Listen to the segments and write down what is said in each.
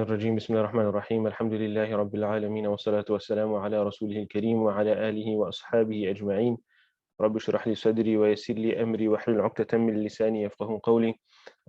الرجيم بسم الله الرحمن الرحيم الحمد لله رب العالمين والصلاة والسلام على رسوله الكريم وعلى آله وأصحابه أجمعين. رب اشرح لي صدري ويسر لي أمري واحلل عقدة من لساني يفقه قولي.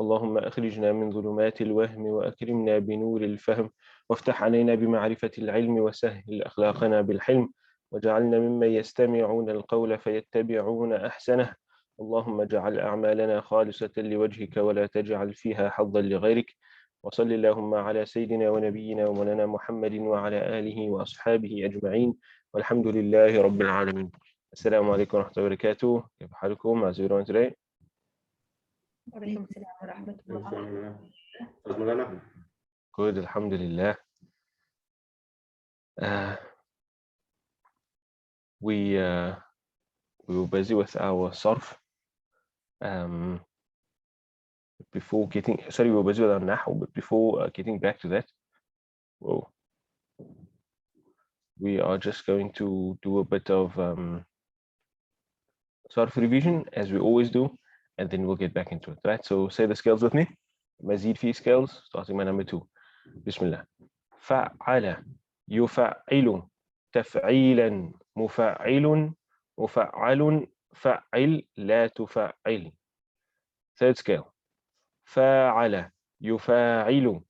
اللهم أخرجنا من ظلمات الوهم وأكرمنا بنور الفهم وافتح علينا بمعرفة العلم وسهل أخلاقنا بالحلم واجعلنا ممن يستمعون القول فيتبعون أحسنه. اللهم اجعل أعمالنا خالصة لوجهك ولا تجعل فيها حظا لغيرك. وصل اللهم على سيدنا ونبينا ومولانا محمد وعلى آله وأصحابه أجمعين والحمد لله رب العالمين. السلام عليكم ورحمة الله وبركاته. كيف حالكم؟ How's everyone today? وعليكم السلام ورحمة الله. Good, alhamdulillah. Uh, we were busy with our sarf. Before getting, sorry, we were busy with our Nahwu, but before getting back to that, we are just going to do a bit of sarf revision as we always do, and then we'll get back into it, right? So say the scales with me. Mazid fi scales, starting by number 2. Bismillah. فعل يفعل تفعيلا مفعل مفعل فعل لا تفعل. Third scale. فاعل يفاعل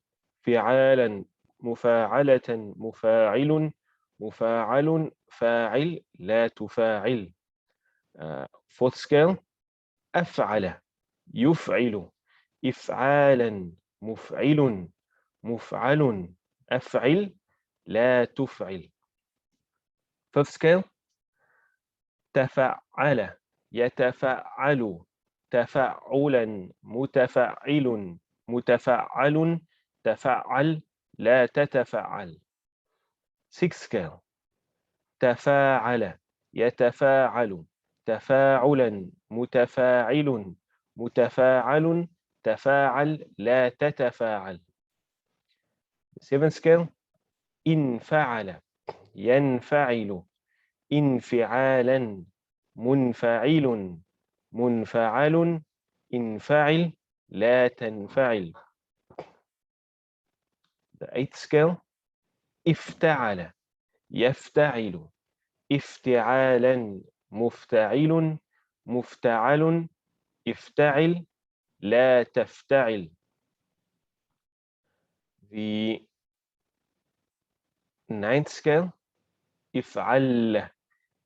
فعالا مفاعلة مفاعل مفاعل فاعل لا تفاعل. Fourth scale. أفعل يفعل إفعالا مفعل مفعل أفعل لا تفعل. Fifth scale. تفعل يتفعل تفعلا متفعل متفعل تفعل لا تتفعل. Sixth scale. تفاعل يتفاعل تفاعلا متفاعل متفاعل تفاعل لا تتفاعل. Seventh scale. انفعل ينفعل انفعالا منفعل منفعل انفعل لا تنفعل. The eighth scale. افتعل يفتعل افتعالا مفتعل مفتعل افتعل لا تفتعل. The ninth scale. افعل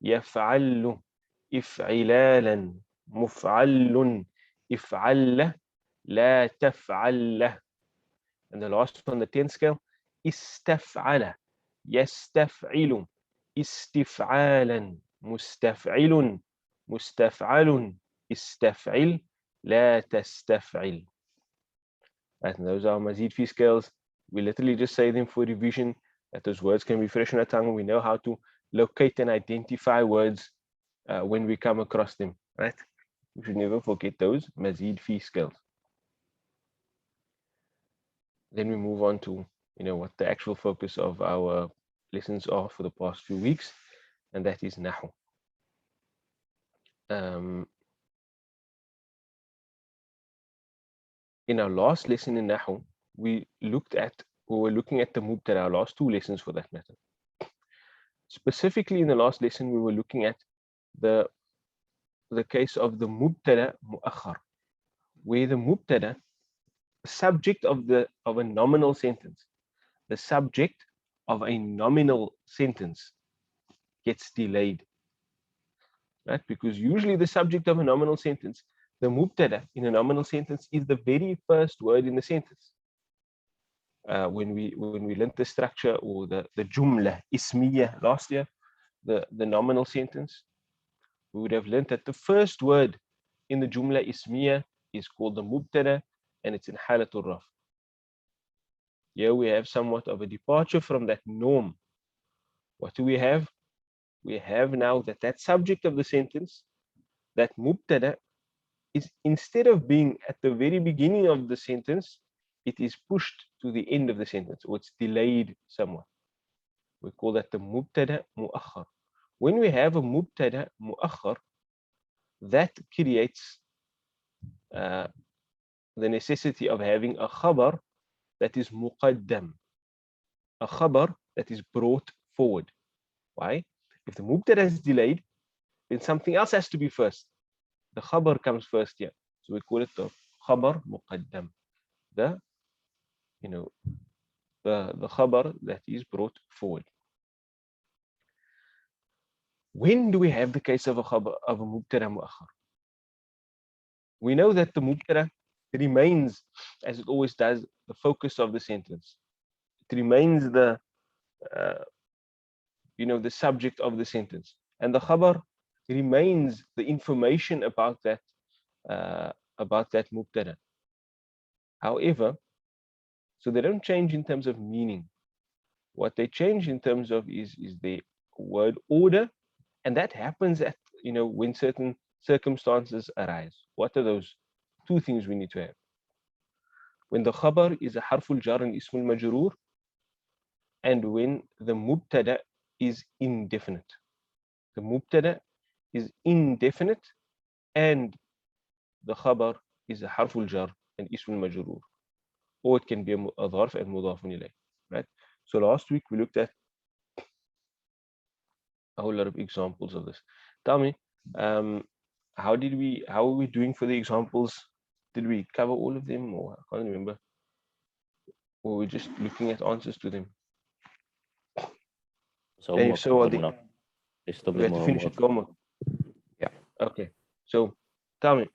يفعل افعلالا مفعل افعل لا تفعل. And the last one, the 10th scale. استفعل يستفعل استفعالا مستفعل مستفعل استفعل لا تستفعل. Right, and those are Mazid fi scales. We literally just say them for revision, that those words can be fresh in our tongue. We know how to locate and identify words when we come across them, right? We should never forget those Mazid fi scales. Then we move on to, what the actual focus of our lessons are for the past few weeks, and that is Nahwu. In our last lesson in Nahwu, we were looking at the Mubtada, our last two lessons for that matter. Specifically in the last lesson, we were looking at the case of the Mubtada Mu'akhar, where the Mubtada, the subject of a nominal sentence, the subject of a nominal sentence gets delayed, right? Because usually the subject of a nominal sentence, the Mubtada in a nominal sentence, is the very first word in the sentence. When we learned the structure, or the Jumla Ismiya last year, the nominal sentence, we would have learned that the first word in the Jumla Ismiya is called the Mubtada, and it's in Halatul Raf. Here we have somewhat of a departure from that norm. What do we have? We have now that subject of the sentence, that Mubtada, is, instead of being at the very beginning of the sentence, it is pushed to the end of the sentence, or it's delayed somewhat. We call that the Mubtada Mu'akhar. When we have a Mubtada Mu'akhar, that creates the necessity of having a khabar that is muqaddam, a khabar that is brought forward. Why? If the mubtada is delayed, then something else has to be first. The khabar comes first here. So we call it the khabar muqaddam. The, you know, the khabar that is brought forward. When do we have the case of a khabar, of a mubtada muakhar? We know that the mubtada remains, as it always does, the focus of the sentence. It remains the, the subject of the sentence, and the khabar remains the information about that mubtada. However, so they don't change in terms of meaning. What they change in terms of is the word order, and that happens at when certain circumstances arise. What are those two things we need to have? When the khabar is a harful jar and ismul majroor, and when the mubtada is indefinite. The mubtada is indefinite, and the khabar is a harful jar and ismul majroor, or it can be a dharf and mudafun ilayh. Right? So last week we looked at a whole lot of examples of this. Tell me, how are we doing for the examples? Did we cover all of them, or I can't remember? Or we're just looking at answers to them? So And if so, are they, we have to finish it, homework. Yeah. Okay. So tell me,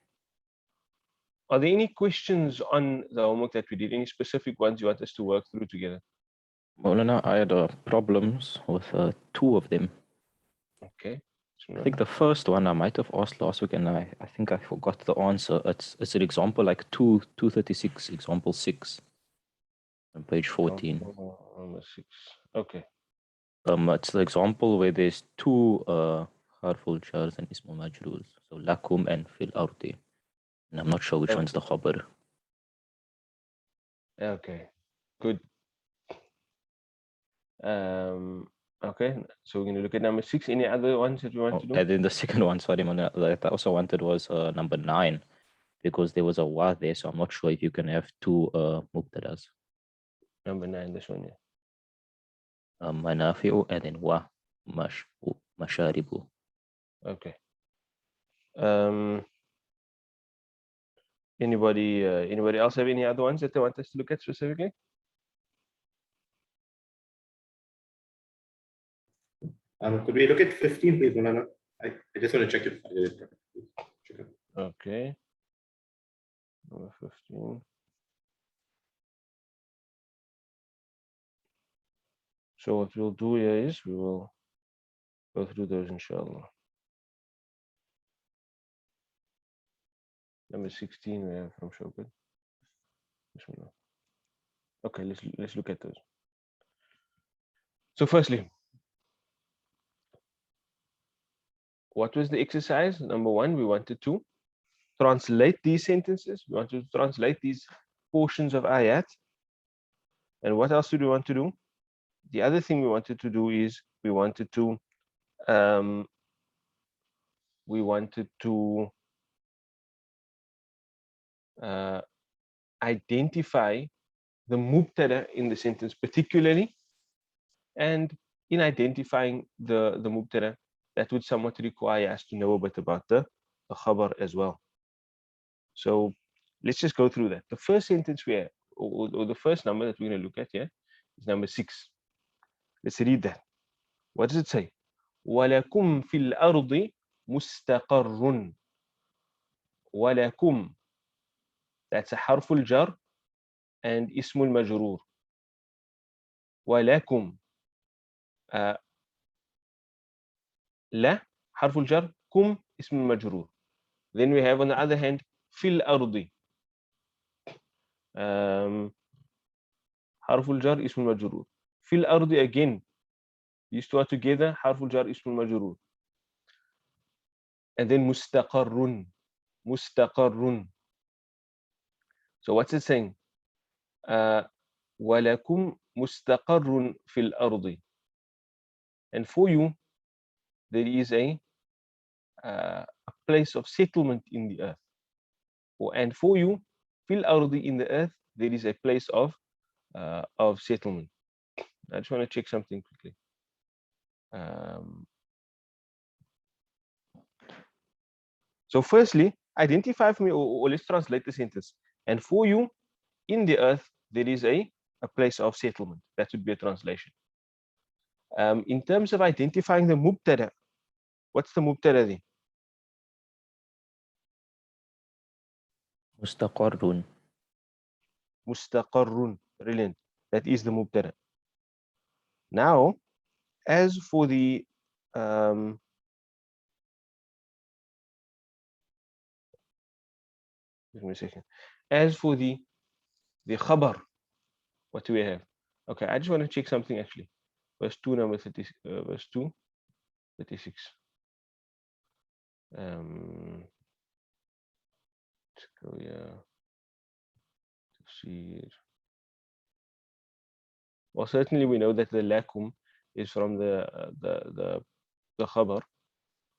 are there any questions on the homework that we did? Any specific ones you want us to work through together? Maulana, I had problems with two of them. Okay. I think the first one I might have asked last week, and I think I forgot the answer. It's an example like 236, example 6 on page 14. Number 6. Okay. It's the example where there's two harful jars and ismul majroors. So lakum and fil ardi. And I'm not sure which one's the khabar. Okay. Good. Okay, so we're going to look at number 6. Any other ones that you want to do? And then the second one, sorry, man, that I also wanted was number 9, because there was a wa there, so I'm not sure if you can have two mubtadas. Number 9, this one, yeah. Manafi'u and then wa masharibu. Okay. Anybody else have any other ones that they want us to look at specifically? Could we look at 15, please, Mulana? I just want to check if I did it. Check it. Okay. Number 15. So what we'll do here is we will go through those, inshallah. Number 16 we have from Shokut. Bismillah. Okay, let's look at those. So firstly, what was the exercise? Number 1, we wanted to translate these sentences. We wanted to translate these portions of ayat. And what else did we want to do? The other thing we wanted to do is we wanted to identify the mubtada in the sentence particularly, and in identifying the mubtada, that would somewhat require us to know a bit about the khabar as well. So let's just go through that. The first sentence we have, or the first number that we're going to look at here, is number 6. Let's read that. What does it say? وَلَكُمْ فِي الْأَرْضِ مُسْتَقَرٌّ. وَلَكُمْ. That's a harful jar and ismul majroor. وَلَكُمْ. La, harful jar, kum, ismul majroor. Then we have on the other hand, fil ardi. Harful jar, ismul majroor. Fil ardi again. These two are together, harful jar, ismul majroor. And then mustaqarrun. Mustaqarrun. So what's it saying? وَلَكُمْ مُسْتَقَرٌّ فِي الْأَرْضِ. And for you, there is a place of settlement in the earth. And for you, fil ardi, in the earth, there is a place of settlement. I just want to check something quickly. So firstly, identify for me, or let's translate the sentence. And for you, in the earth, there is a place of settlement. That would be a translation. In terms of identifying the mubtada, what's the mubtada then? Mustaqarrun. Mustaqarrun. Brilliant. That is the mubtada. Now, as for the give me a second. As for the khabar, what do we have? Okay, I just want to check something actually. Verse 2, number 30, verse 2, 36. Let's go here. See. Well, certainly we know that the lakum is from the khabar.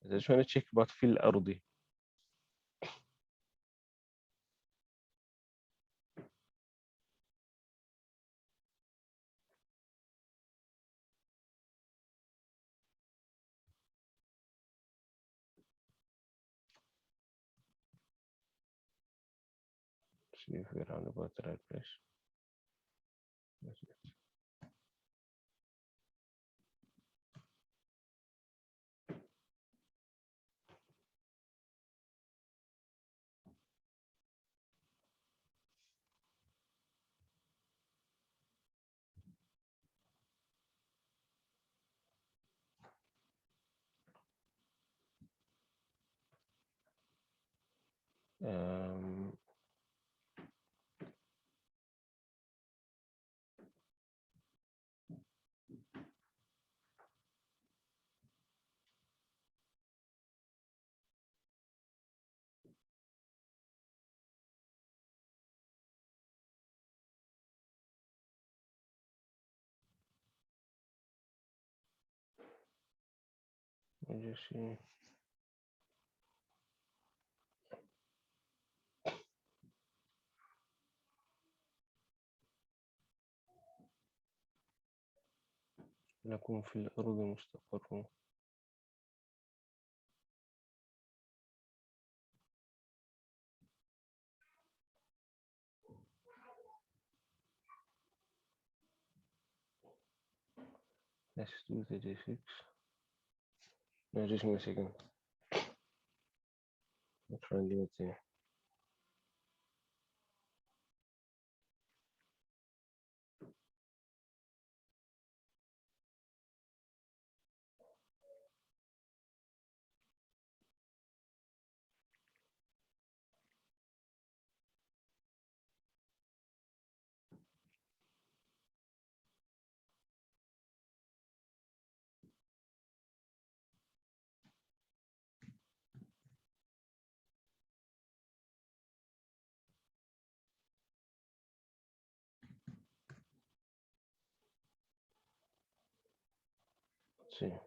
I just want to check about fil ardi. See if we're around about the right place. That's it. Let me just see. لكم في الأرض مستقر. Let's do 36. No, just give me a second. I'll try and do it there. Let's see.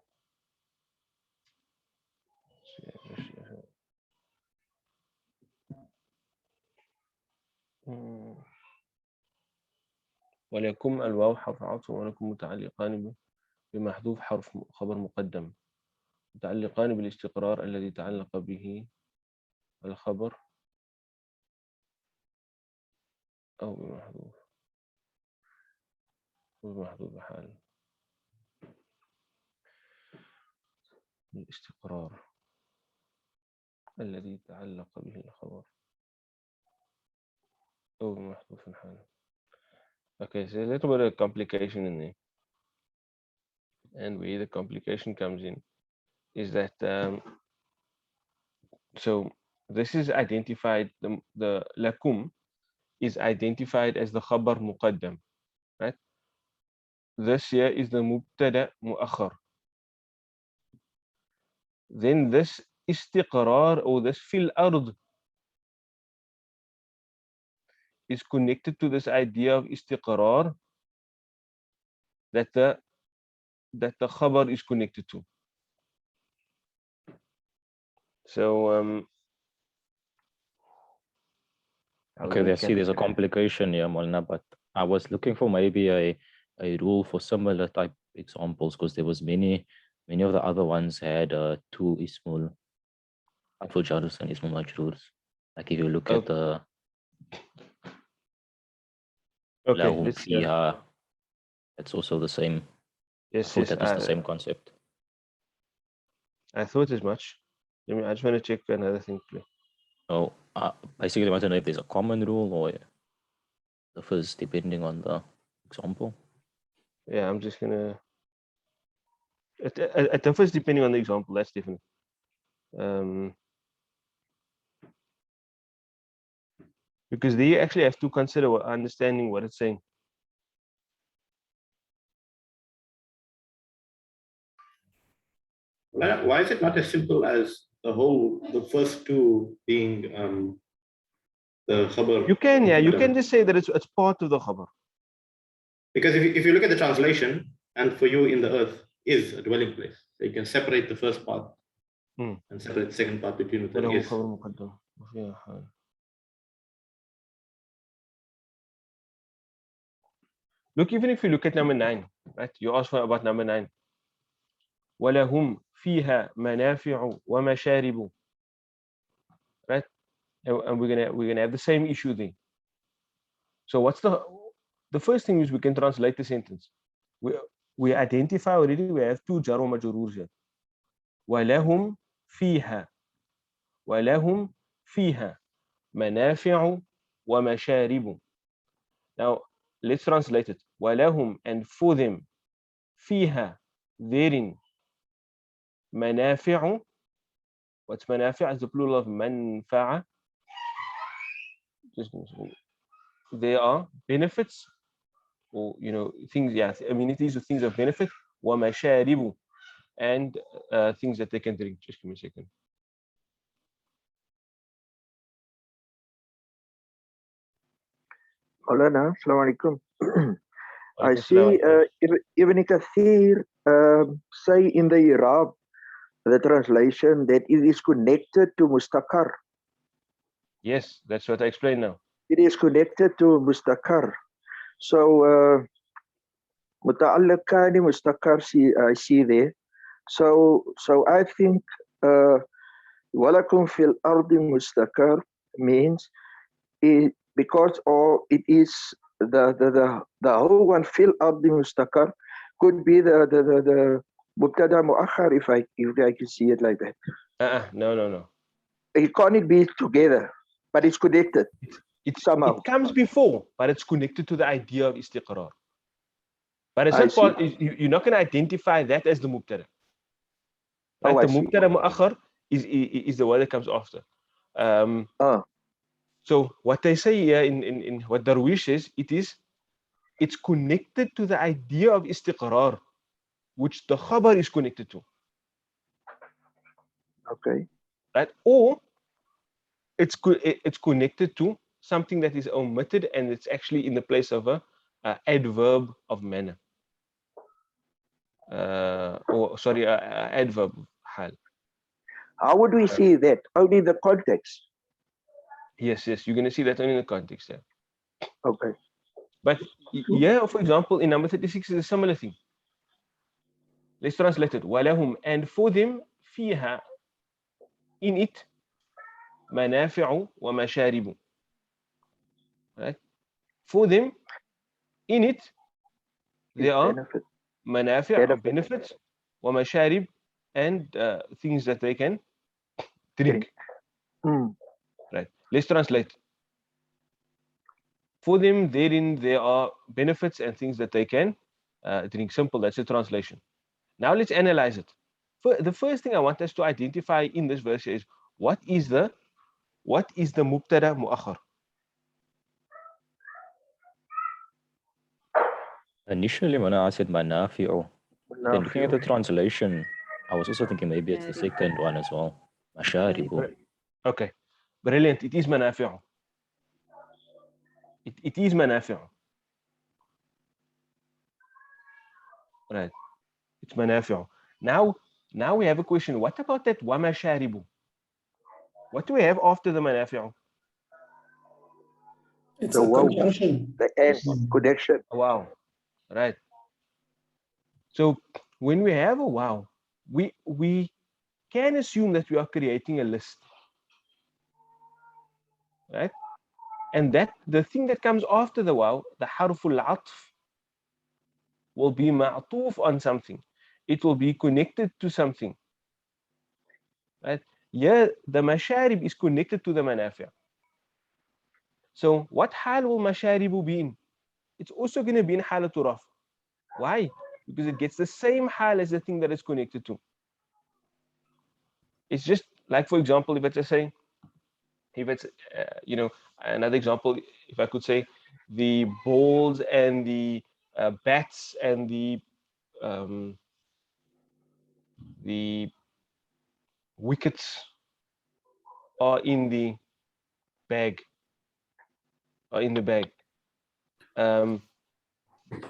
ولكم الواو حرف عطف ولكم متعلقان بمحذوف حرف خبر مقدم متعلقان بالاستقرار الذي تعلق به الخبر أو بمحذوف حال الاستقرار الذي تعلق به الخبر أو بمحذوف حال. Okay, so a little bit of complication in there. And where the complication comes in is that so this is identified, the lakum is identified as the khabar muqaddam, right? This here is the mubtada muakhar. Then this istiqrar or this fil ard is connected to this idea of istiqrar that the khabar is connected to. So Okay, I see there's a complication here, Molna, but I was looking for maybe a a rule for similar type examples, because there was many of the other ones had two ismul jarus and ismul majrurs. Like if you look at the Okay, lahum let's fiha, it's also the same. yes, I thought yes. that was the same concept. I thought as much. I mean, I just want to check another thing. So basically, I want to know if there's a common rule or differs depending on the example. Yeah, I'm just gonna. It differs depending on the example. That's different. Because they actually have to consider understanding what it's saying. Why is it not as simple as the first two being the khabar? You can, yeah, you can just say that it's part of the khabar. Because if you look at the translation, and for you in the earth is a dwelling place, so you can separate the first part and separate the second part between the is. Look, even if you look at number 9, right? You asked about number 9. وَلَهُمْ فِيهَا مَنَافِعُ وَمَشَارِبُ. Right? And we're gonna have the same issue there. So what's the first thing is we can translate the sentence. We identify already, we have two jar wa majrurs here. وَلَهُمْ فِيهَا وَلَهُمْ فِيهَا مَنَافِعُ وَمَشَارِبُ. Now let's translate it. وَلَهُمْ, and for them, فِيهَا, therein, مَنَافِعُ. What's manafi' is the plural of manfa'a. There are benefits, or things, yeah, amenities or things of benefit. Wa masharibu, and things that they can drink. Just give me a second. Maulana, Assalamu alaikum. I see Ibn Kathir say in the Iraq, the translation, that it is connected to mustaqar. Yes, that's what I explained now. It is connected to mustaqar. So muta'allaqani mustaqar, I see there. So I think walakum fil ardi mustaqar means because it is the whole one fil ardi mustaqar could be the Mubtada mu'akhar, if I can see it like that. No. It can't be together, but it's connected. Somehow. It comes before, but it's connected to the idea of istiqrar. But it's not part, you're not going to identify that as the Mubtada. Right? The Mubtada mu'akhar is the word that comes after. So what they say here in what Darwish is, it's connected to the idea of istiqrar, which the khabar is connected to. Okay. Right? Or it's connected to something that is omitted, and it's actually in the place of a adverb of manner. Adverb hal. How would we see that? Only the context. Yes, you're going to see that only in the context there. Okay. But here, for example, in number 36 is a similar thing. Let's translate it. وَلَهُمْ, and for them, فِيهَا, in it, مَنَافِعُ وَمَشَارِبُ. Right? For them, in it, there are manafi', benefits, وَمَشَارِب, and things that they can drink. Right? Let's translate. For them, therein there are benefits and things that they can drink. Simple, that's the translation. Now let's analyze it. The first thing I want us to identify in this verse is what is the Mubtada mu'akhar? Initially, when I said manafi'u, then looking at the translation, I was also thinking maybe it's the second one as well. Masharibu. Okay, brilliant. It is manafi'u. It is manafi'u. Right. It's manafi'u. Now we have a question. What about that wa masharibu? What do we have after the manafi'u? It's a conjunction. The end connection. Wow. Right. So when we have a wow, we can assume that we are creating a list, right? And that the thing that comes after the wow, the harful atf, will be ma'tuf on something. It will be connected to something, right? Yeah, the masharib is connected to the manafi'. So what hal will masharibu be in? It's also going to be in halatu raf. Why? Because it gets the same hal as the thing that it's connected to. It's just like, for example, if it's just saying, if it's another example, if I could say the balls and the bats and the wickets are in the bag,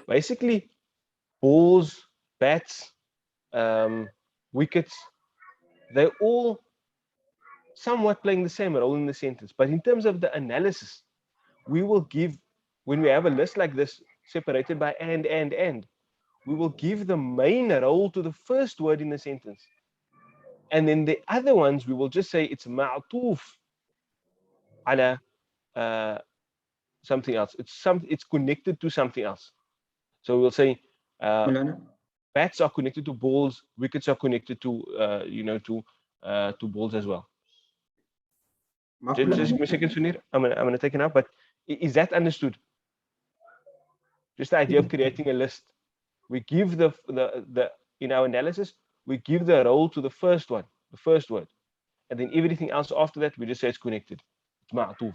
basically balls, bats, wickets, they're all somewhat playing the same role in the sentence. But in terms of the analysis, we will give, when we have a list like this separated by and, we will give the main role to the first word in the sentence. And then the other ones, we will just say it's ma'tuf ala something else. It's connected to something else. So we'll say bats are connected to balls, wickets are connected to to balls as well. Just give me a second, Sunir. I'm gonna take it out. But is that understood? Just the idea of creating a list. We give the in our analysis, we give the role to the first one, the first word, and then everything else after that, we just say it's connected. It's ma'tuf.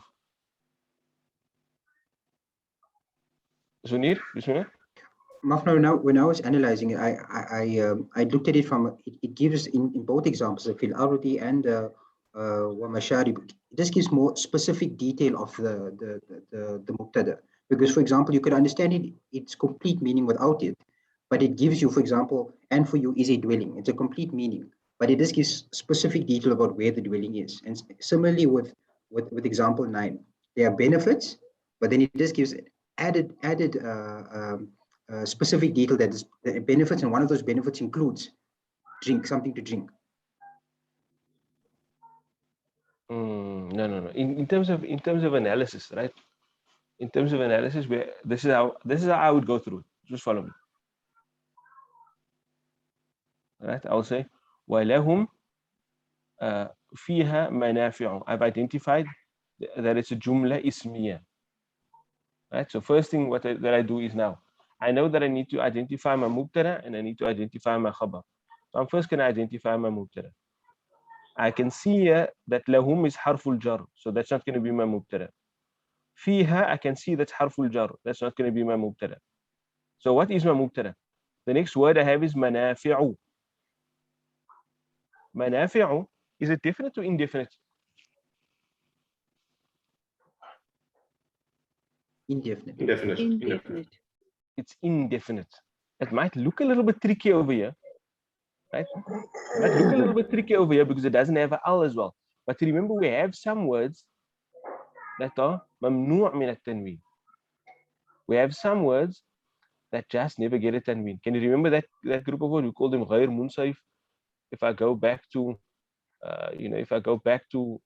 Sunir, Bismillah. Mafna, when I was analyzing it, I looked at it from it gives in both examples, the fil ardi and Masharib, this gives more specific detail of the mubtada. Because, for example, you could understand its complete meaning without it, but it gives you, for example, and for you is a dwelling. It's a complete meaning, but it just gives specific detail about where the dwelling is. And similarly with example 9, there are benefits, but then it just gives added specific detail that is the benefits, and one of those benefits includes something to drink. No. In terms of analysis, right? In terms of analysis, this is how I would go through it. Just follow me. Right? I'll say وَلَهُمْ فِيهَا مَنَافِعُ. I've identified that it's a jumla ismiya. Right? So first thing that I do is now I know that I need to identify my mubtada and I need to identify my khabar. So I'm first going to identify my mubtada. I can see here that lahum is harful jar, so that's not going to be my mubtada. Fiha, I can see that's harful jar, that's not going to be my mubtada. So what is my mubtada? The next word I have is manafi'u. Manafi'u, is it definite or indefinite? Indefinite. It's indefinite. It might look a little bit tricky over here, right? It might look a little bit tricky over here because it doesn't have an al as well. But remember, we have some words that are mamnu' min at-tanween. We have some words that just never get a tanween. Can you remember that group of words? We call them ghayr munsarif. If I go back to, if I go back to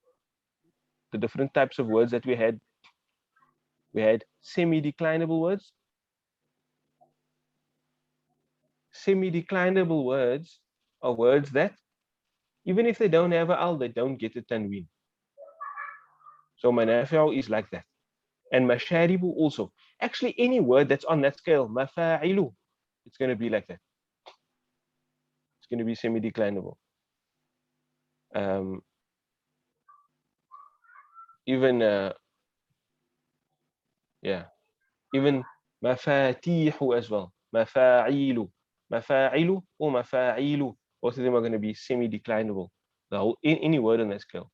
the different types of words that we had semi-declinable words. Semi-declinable words are words that, even if they don't have an al, they don't get a tanween. So manafi'u is like that. And masharibu also. Actually, any word that's on that scale, mafa'ilu, it's going to be like that. It's going to be semi-declinable. Even mafatihu as well. Mafa'ilu or mafa'ilu. Both of them are going to be semi-declinable. The whole any word on that scale.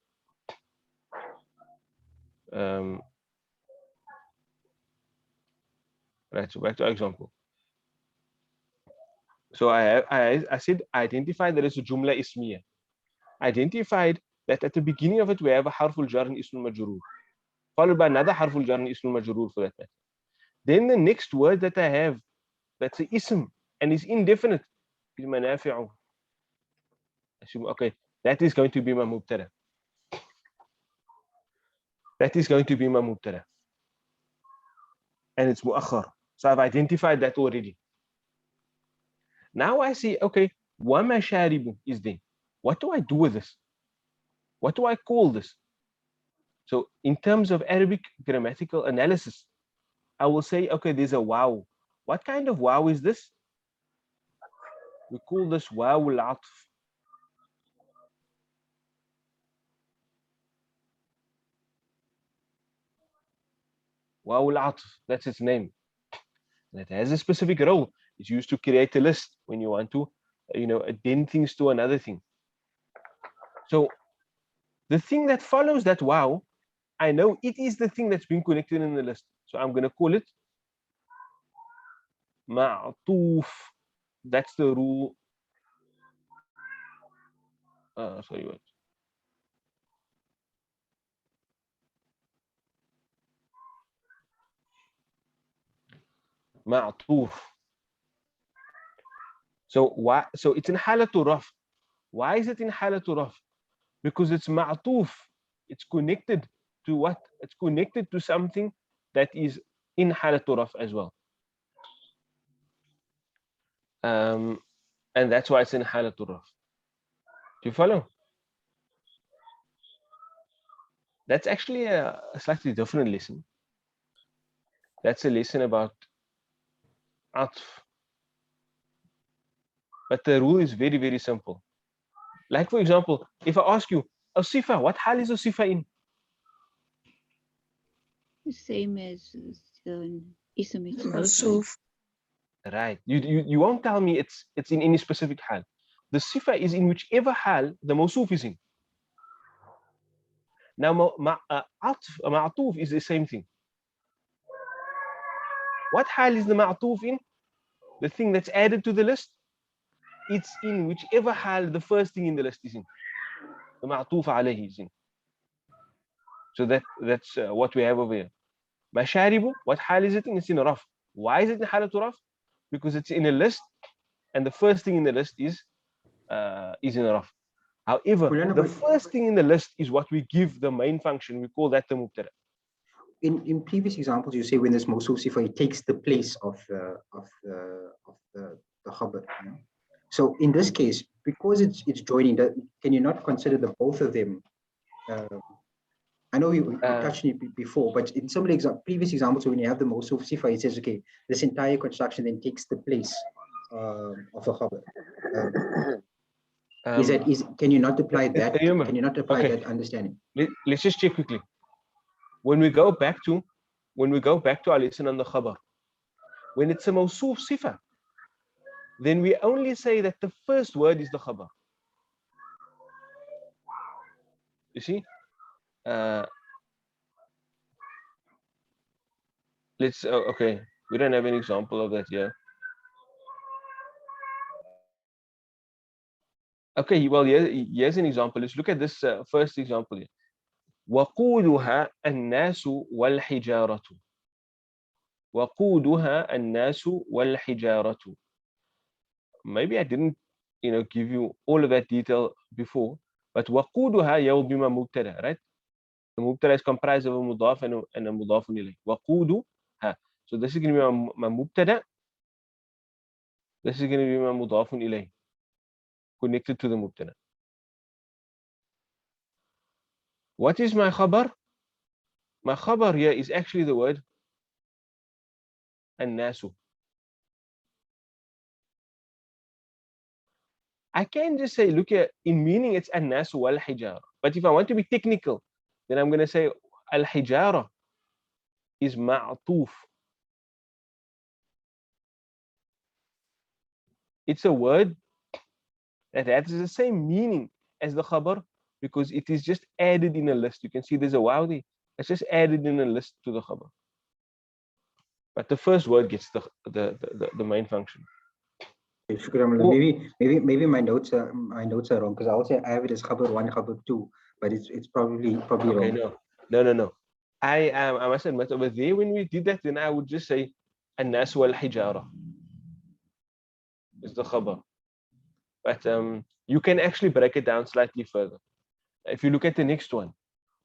Right. So back to our example. So I said identified that it's a jumla ismiya. Identified that at the beginning of it we have a harful jar and ismul majrur, followed by another harful jar and ismul majrur for that matter. Then the next word that I have, that's the ism, and is indefinite is manafi'u. Assume, okay, that is going to be my mubtada. That is going to be my mubtada. And it's mu'akhar. So I've identified that already. Now I see, okay, wa masharibu is there. What do I do with this? What do I call this? So in terms of Arabic grammatical analysis, I will say, okay, there's a waw. What kind of waw is this? We call this waw al-atf. Waw al-atf, that's its name. And it has a specific role. It's used to create a list when you want to, addend things to another thing. So the thing that follows that waw, I know it is the thing that's been connected in the list. So I'm going to call it ma'tuf. That's the rule. Sorry, what? Ma'tuf. So why? So it's in halatu raf. Why is it in halatu raf? Because it's ma'tuf. It's connected to what? It's connected to something that is in halatu raf as well. And that's why it's in halatu raf. Do you follow? That's actually a slightly different lesson. That's a lesson about atf. But the rule is very, very simple. Like, for example, if I ask you, a sifa, what hal is a sifa in? The same as the ism itself. Mawsoof. Right. You won't tell me it's in any specific hal. The sifa is in whichever hal the mawsoof is in. Now, ma'atuf is the same thing. What hal is the ma'atuf in? The thing that's added to the list. It's in whichever hal the first thing in the list is in. The ma'atuf alayhi is in. So that's what we have over here. Masharibu, what hal is it in? It's in a raf. Why is it in halatu raf? Because it's in a list, and the first thing in the list is in a raf. However, the first thing in the list is what we give the main function. We call that the mubtada. In previous examples, you say when there's mawsoof sifa, it takes the place of the khabar. You know? So in this case, because it's joining, can you not consider the both of them? I know we touched on it before, but in some of the previous examples, when you have the mawsoof sifa, it says, okay, this entire construction then takes the place of a khabar. Can you not apply that? Remember, can you not apply that understanding? Let's just check quickly. When we go back to our lesson on the khabar, when it's a mawsoof sifa, then we only say that the first word is the khabar. You see? Let's okay. We don't have an example of that here. Okay, well, here's an example. Let's look at this first example here. وقودها الناس والحجارة. وقودها الناس والحجارة. Maybe I didn't, give you all of that detail before, but وقودها يوم بما مبتدا, right? The mubtada is comprised of a mudaf and a mudaf ilayh. وقودها. So this is going to be my mubtada. This is going to be my mudaf ilayh, connected to the mubtada. What is my khabar? My khabar here is actually the word an-nasu. I can just say, look here, in meaning it's an-nasu wal-hijara. But if I want to be technical, then I'm going to say al-hijara is ma'tuf. It's a word that has the same meaning as the khabar because it is just added in a list. You can see there's a waw there. It's just added in a list to the khabar. But the first word gets the main function. Maybe my notes are wrong because I also have it as khabar 1, khabar 2, but it's probably okay, wrong. No. I must admit over there when we did that, then I would just say an-nas wal hijara. the khabar. But you can actually break it down slightly further. If you look at the next one,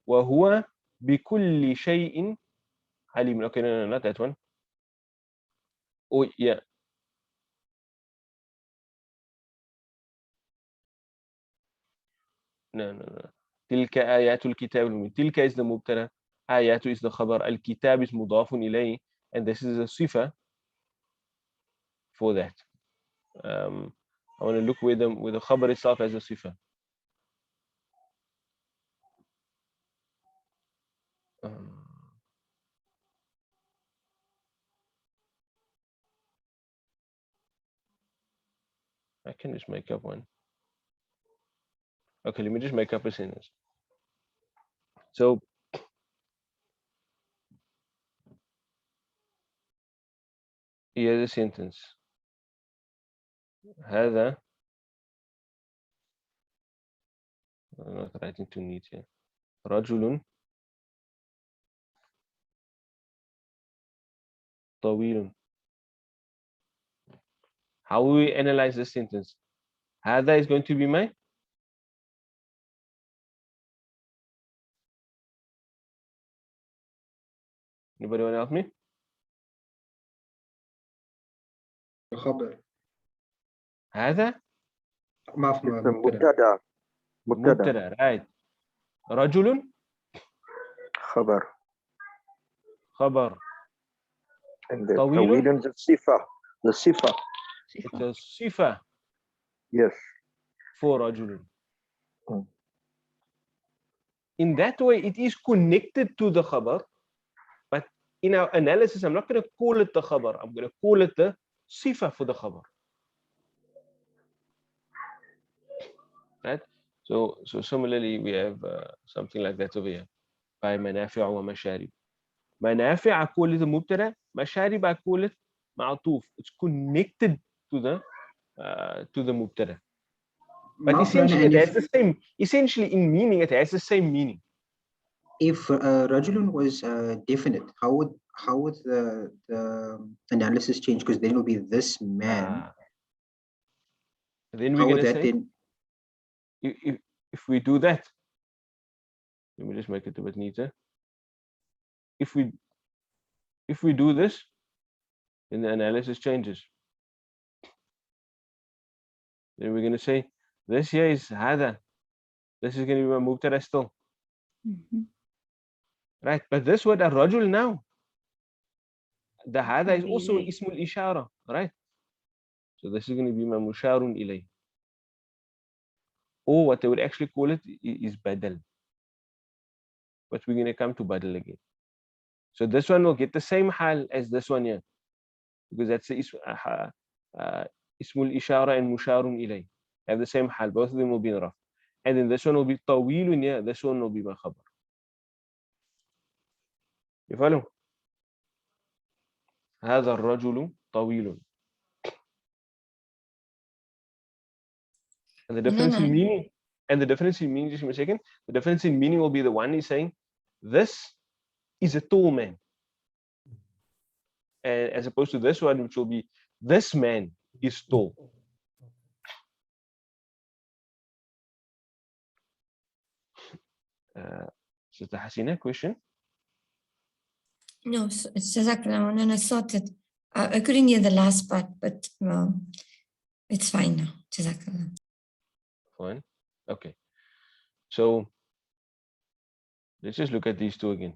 وَهُوَ بِكُلِّ شَيْءٍ عَلِيمٌ. Okay, no, not that one. Oh, yeah. No. تلك آيات الكتاب المبين. تلك is the mubtada. آيات is the khabar. Al-kitab is mudafun ilayhi. And this is a sifa for that. I want to look with the khabar itself as a sifa. I can just make up one. Okay, let me just make up a sentence. So here's a sentence. هذا, I'm not writing too neat here. رجل طويل. How will we analyze this sentence? هذا is going to be my. Anybody want to help me? خبر. هذا مبتدا. مبتدا, right. رجل خبر. خبر. And the طويل. طويل the sifa. The sifa. It's a sifa Yes. for رجل. Mm. In that way, it is connected to the khabar. But in our analysis, I'm not going to call it the khabar. I'm going to call it the sifa for the khabar. Right? So similarly, we have something like that over here. By manafi' wa masharib. Manafi' I call it the mubtada. Masharib I call it ma'atuf. It's connected to the mubtada. But essentially, it has the same. Essentially, in meaning, it has the same meaning. If rajulun was definite, how would the analysis change? Because then it would be this man. Then we're going to say, then... if we do that, let me just make it a bit neater. If we do this, then the analysis changes. Then we're going to say, this here is hada. This is going to be my mubtada still. Right? But this word ar-rajul now, the hada is also ismul ishara, right? So this is going to be my musharun ilay. Or what they would actually call it is badal. But we're going to come to badal again. So this one will get the same hal as this one here. Because that's the ismul ishara and musharun ilay. Have the same hal. Both of them will be in raf. And then this one will be tawilun here. This one will be my khabar. You follow? هذا الرجل طويل. And the difference in meaning, just a second, the difference in meaning will be the one is saying, this is a tall man. And as opposed to this one, which will be, this man is tall. Sister Hasina, question? No, it's Jazakallah. And I thought it. I couldn't hear the last part, but it's fine now. Jazakallah. Fine. Okay. So let's just look at these two again.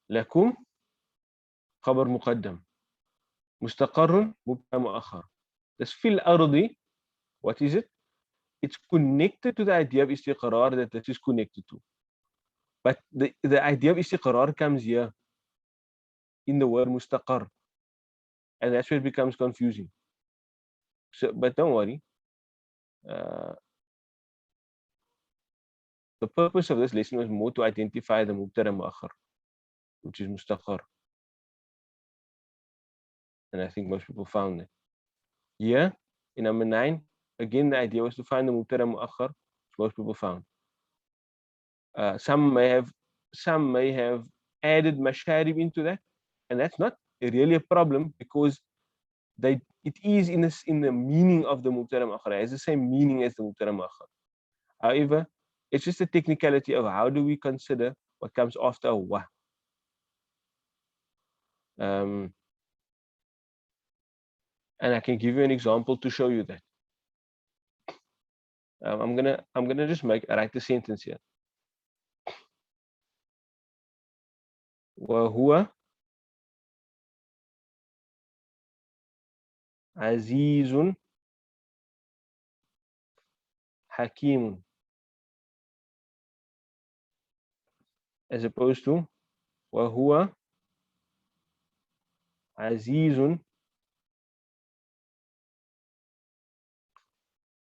لكم خبر مقدم مستقر مبتدا مؤخر. This في الأرض, what is it? It's connected to the idea of istiqrar that this is connected to. But the idea of istiqrar comes here in the word mustaqar. And that's where it becomes confusing. So, but don't worry. The purpose of this lesson was more to identify the mubtada mu'akhar, which is mustaqar. And I think most people found it. Here, in number 9, again, the idea was to find the Mubtada Mu'akhar, which most people found. Some may have added masharib into that, and that's not really a problem because it is in the meaning of the Mubtada Mu'akhar. It has the same meaning as the Mubtada Mu'akhar. However, it's just a technicality of how do we consider what comes after a wa. And I can give you an example to show you that. I'm gonna just write the sentence here. وهو عزيز حكيم, as opposed to وهو عزيز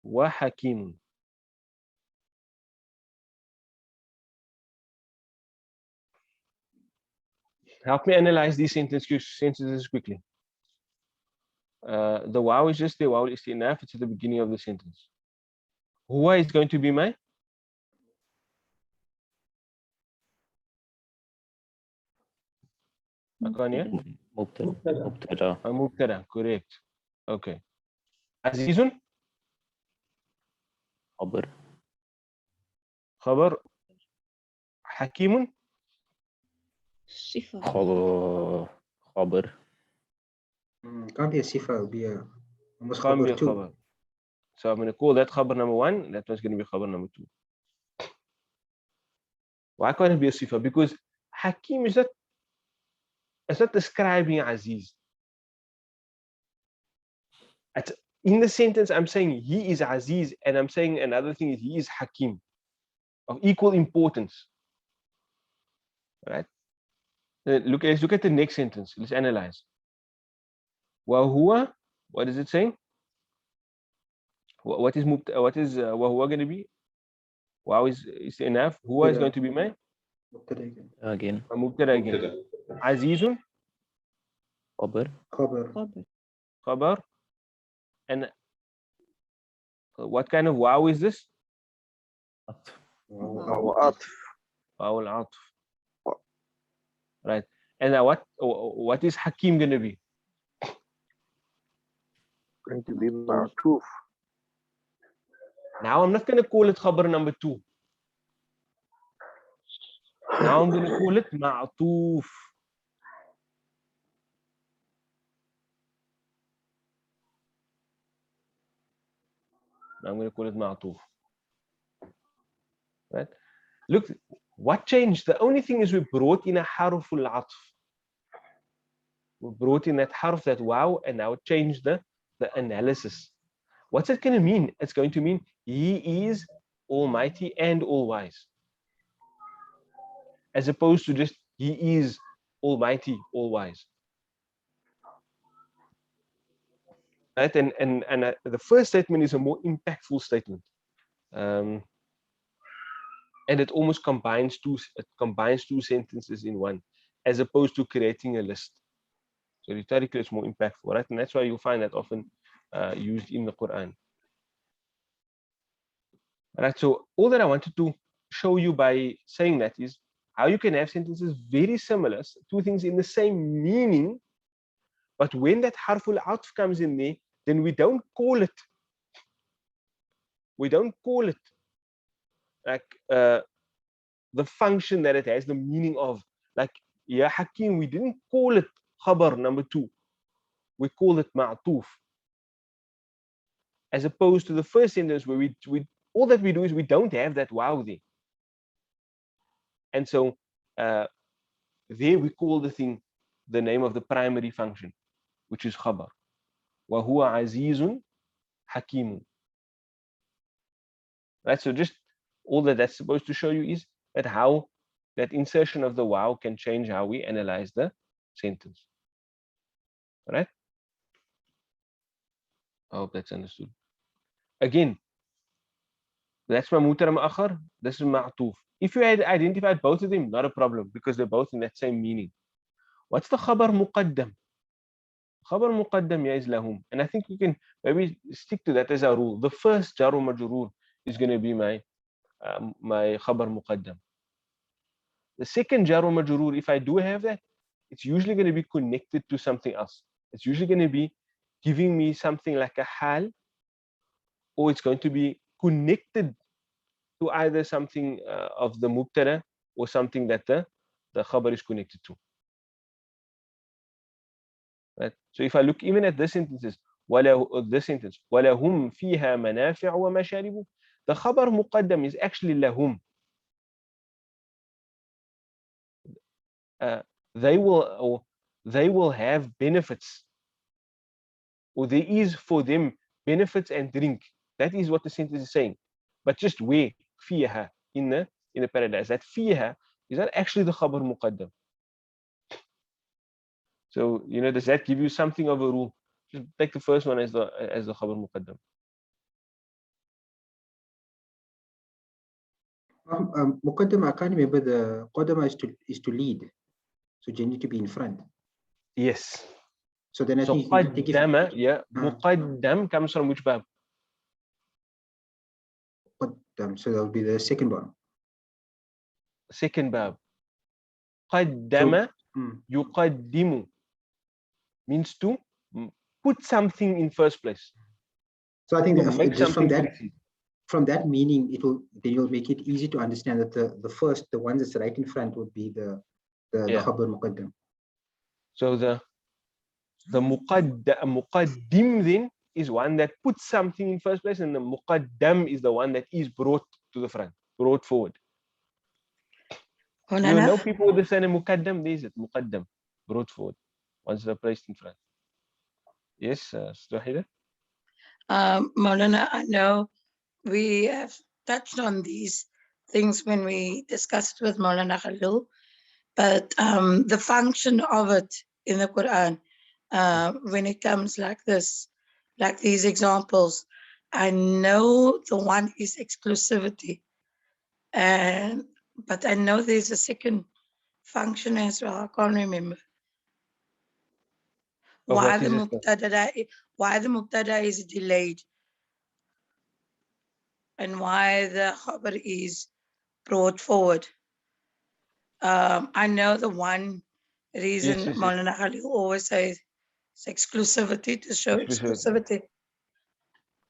وحكيم. Help me analyze these sentences quickly. The wow is just the wow istinaf. It's at the beginning of the sentence. Huwa is going to be my Mubtada. Mubtada, correct. Okay. Azizun, Khabar. khabar. Hakimun, Sifa. Khabar. Can't be a sifa, it would be a almost can't be a khabar too. khabar. So I'm going to call that khabar number 1. That one's going to be khabar number 2. Why can't it be a sifa? Because Hakim is not describing Aziz. In the sentence, I'm saying he is Aziz, and I'm saying another thing is he is Hakim, of equal importance. Right? Let's look at the next sentence. Let's analyze. Wa huwa, what is it saying? What is wa huwa going to be? Wow is enough. Huwa is going to be my Again. Mubtada again. Azizun, Khabar. khabar. And what kind of wow is this? Wow al-atf. Right. And now what is Hakim going to be? Going to be ma'tuf. Now I'm not going to call it khabar number 2. Now I'm going to call it ma'tuf. Now I'm going to call it ma'tuf. Right? Look, what changed? The only thing is we brought in a harful atf. We brought in that harf, that wow, and now changed the analysis. What's it going to mean? It's going to mean he is almighty and all wise, as opposed to just he is almighty, all wise. Right? And the first statement is a more impactful statement. And it almost combines two sentences in one, as opposed to creating a list. So rhetorically, it's more impactful, right? And that's why you'll find that often used in the Quran. Right. So all that I wanted to show you by saying that is how you can have sentences very similar, two things in the same meaning, but when that harful atf comes in there, then we don't call it like the function that it has, the meaning of, like Ya Hakim, we didn't call it khabar number 2. We call it ma'tuf. As opposed to the first sentence where we all that we do is we don't have that wow there. And so there we call the thing the name of the primary function, which is khabar. Wa huwa azizun hakimun. Right? So just all that's supposed to show you is that how that insertion of the wow can change how we analyze the sentence. All right? I hope that's understood. Again, that's my Mubtada Mu'akhar, this is ma'tuf. If you had identified both of them, not a problem, because they're both in that same meaning. What's the khabar muqaddam? خبر مقدم is لهم. And I think we can maybe stick to that as a rule. The first jar majrur is going to be my خبر مقدم. The second jar majrur, if I do have that, it's usually going to be connected to something else. It's usually going to be giving me something like a hal, or it's going to be connected to either something of the mubtada or something that the khabar is connected to. Right? So if I look even at this sentences, this sentence, وَلَهُمْ فِيهَا مَنَافِعُ وَمَشَارِبُ, the khabar muqaddam is actually lahum. They will have benefits, or there is for them benefits and drink. That is what the sentence is saying. But just where فيها in the paradise, that فيها is not actually the khabar muqaddam. So does that give you something of a rule? Just take the first one as the khabar muqaddam. Muqaddam, I can't remember the qadama is to lead. So you need to be in front. Yes. So then I So think you can take it. qaddama, yeah, muqaddam comes from which bab? Qaddam, so that will be the second one. Second bab. Qaddama So, yuqaddimu means to put something in first place. so I think To make just something from that meaning, they will make it easy to understand that the one that's right in front would be the khabar muqaddam. So the muqaddim then is one that puts something in first place, and the muqaddam is the one that is brought to the front, brought forward. You know people with the same muqaddam, there is it, muqaddam, brought forward, once they're placed in front. Yes, Stahida? Maulana, I know we have touched on these things when we discussed with Maulana Khalil, but the function of it in the Quran, when it comes like this, like these examples, I know the one is exclusivity, but I know there's a second function as well. I can't remember. Why the mubtada is delayed and why the khabar is brought forward. I know the one reason Maulana Khalil always says it's exclusivity, to show exclusivity.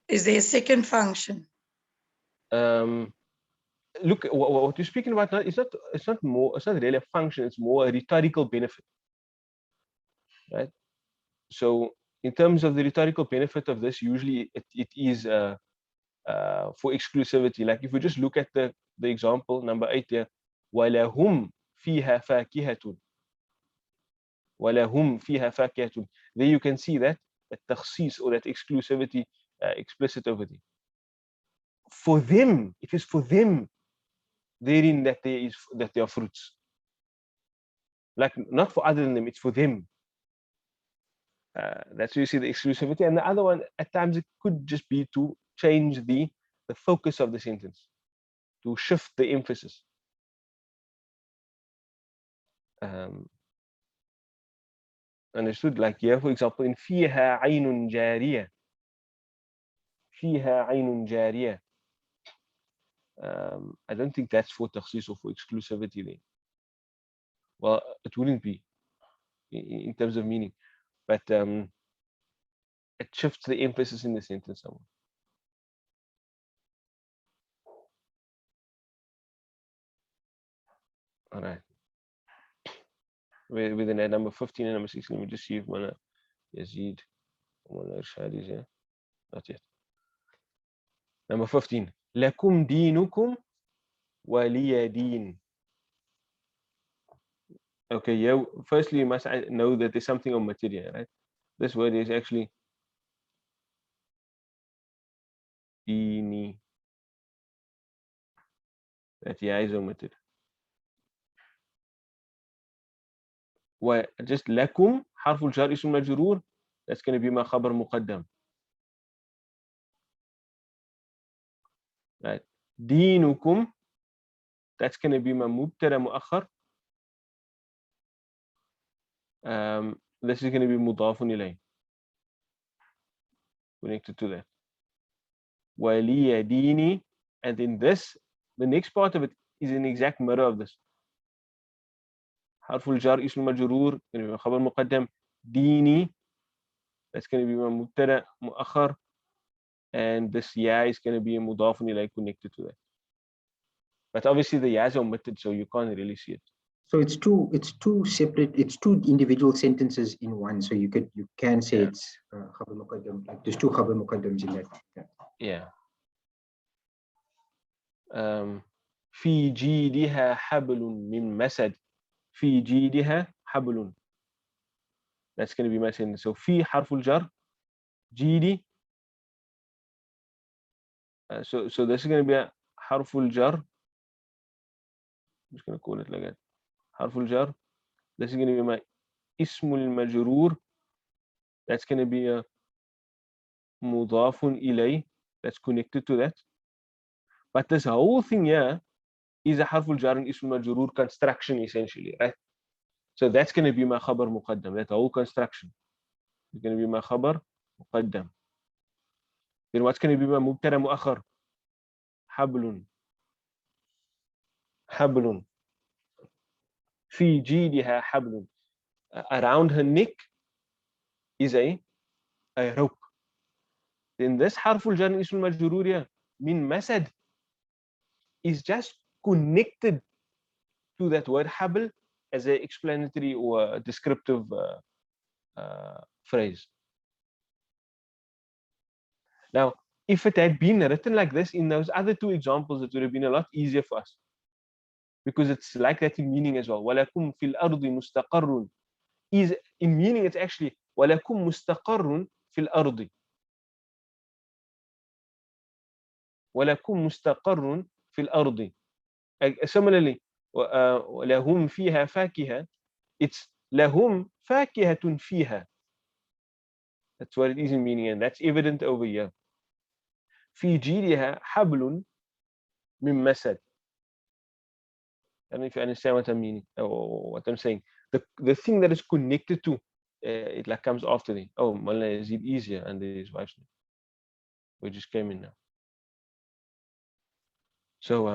Is there a second function? Look, what you're speaking about now is it's not really a function, it's more a rhetorical benefit. Right? So in terms of the rhetorical benefit of this, usually it is for exclusivity. Like if we just look at the example number 8 here, وَلَهُمْ فِيهَا فَاكِهَةٌ وَلَهُمْ فِيهَا فَاكِهَةٌ. There you can see that takhsis or that exclusivity explicit over there. For them, it is for them therein that there are fruits. Like not for other than them, it's for them. That's where you see the exclusivity. And the other one, at times, it could just be to change the focus of the sentence, to shift the emphasis. Understood? Like here, for example, in فيها عين جارية. فيها عين جارية. I don't think that's for takhsis or for exclusivity then. Well, it wouldn't be in terms of meaning, but it shifts the emphasis in the sentence somewhat. All right. Within that number 15 and number 16, let me just see if Mona Yazid or Mona Irshad is here. Not yet. Number 15. Lakum dinukum waliya din. Okay, yeah. Firstly, you must know that there's something on material, right? This word is actually dini. That yeah is omitted. Just lakum harful jar ism majrur. That's going to be my khabar muqaddam. Right. Dinukum. That's going to be my mubtada muakhar. This is going to be mudafun ilayh. connected to that. Waliya dini, and in this, the next part of it is an exact mirror of this. Harful jar ism majroor, going to be khabar muqaddam. Dini, that's going to be my mubtada muakhar, and this ya is going to be a mudaf ilayh connected to that. But obviously the ya is omitted, so you can't really see it. So it's two separate, it's two individual sentences in one. So you can say it's khabar muqaddam, like there's two khabar muqaddams in that. Yeah. في جيدها حبل من مسد. في جيدها حبل. That's going to be my sentence. So في حرف الجر. جيدي. So this is going to be a حرف الجر. I'm just going to call it like that. حرف الجر. This is going to be my اسم المجرور. That's going to be a مضاف إليه. That's connected to that. But this whole thing here is a harful jar and ism majrur construction essentially, right? So that's going to be my khabar muqaddam. That whole construction is going to be my khabar muqaddam. Then what's going to be my mubtada muakhar? Hablun. Hablun. Fi jidiha hablun. Around her neck is a rope. Then this harful jar and ism majrur here, min masad, is just connected to that word habl as an explanatory or a descriptive phrase. Now, if it had been written like this in those other two examples, it would have been a lot easier for us, because it's like that in meaning as well. وَلَكُمْ فِي الْأَرْضِ مُسْتَقَرٌ is in meaning, it's actually وَلَكُمْ مُسْتَقَرٌ فِي الْأَرْضِ. وَلَكُمْ مُسْتَقَرٌ فِي الْأَرْضِ. Similarly, وَلَهُمْ فِيهَا فَاكِهَةٌ, it's لَهُمْ فَاكِهَةٌ فِيهَا. That's what it is in meaning, and that's evident over here. في جيدها حبل من مسد. I don't know if you understand what I mean or what I'm saying. The thing that is connected to it like comes after the Mullah, is it easier? And his wife's name. We just came in now. So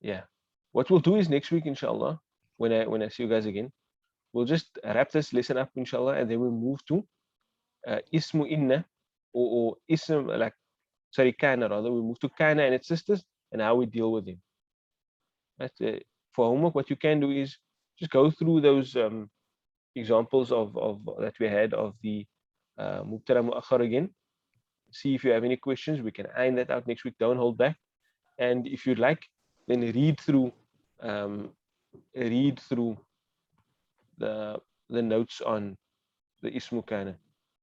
yeah. What we'll do is next week, inshallah, when I see you guys again, we'll just wrap this lesson up, inshallah, and then we'll move to ismu inna or ism, like sorry, kana rather. We move to kana and its sisters and how we deal with them. But for homework, what you can do is just go through those examples of that we had of the mubtada muakhar again. See if you have any questions. We can iron that out next week. Don't hold back. And if you'd like, then read through the notes on the ismu kana.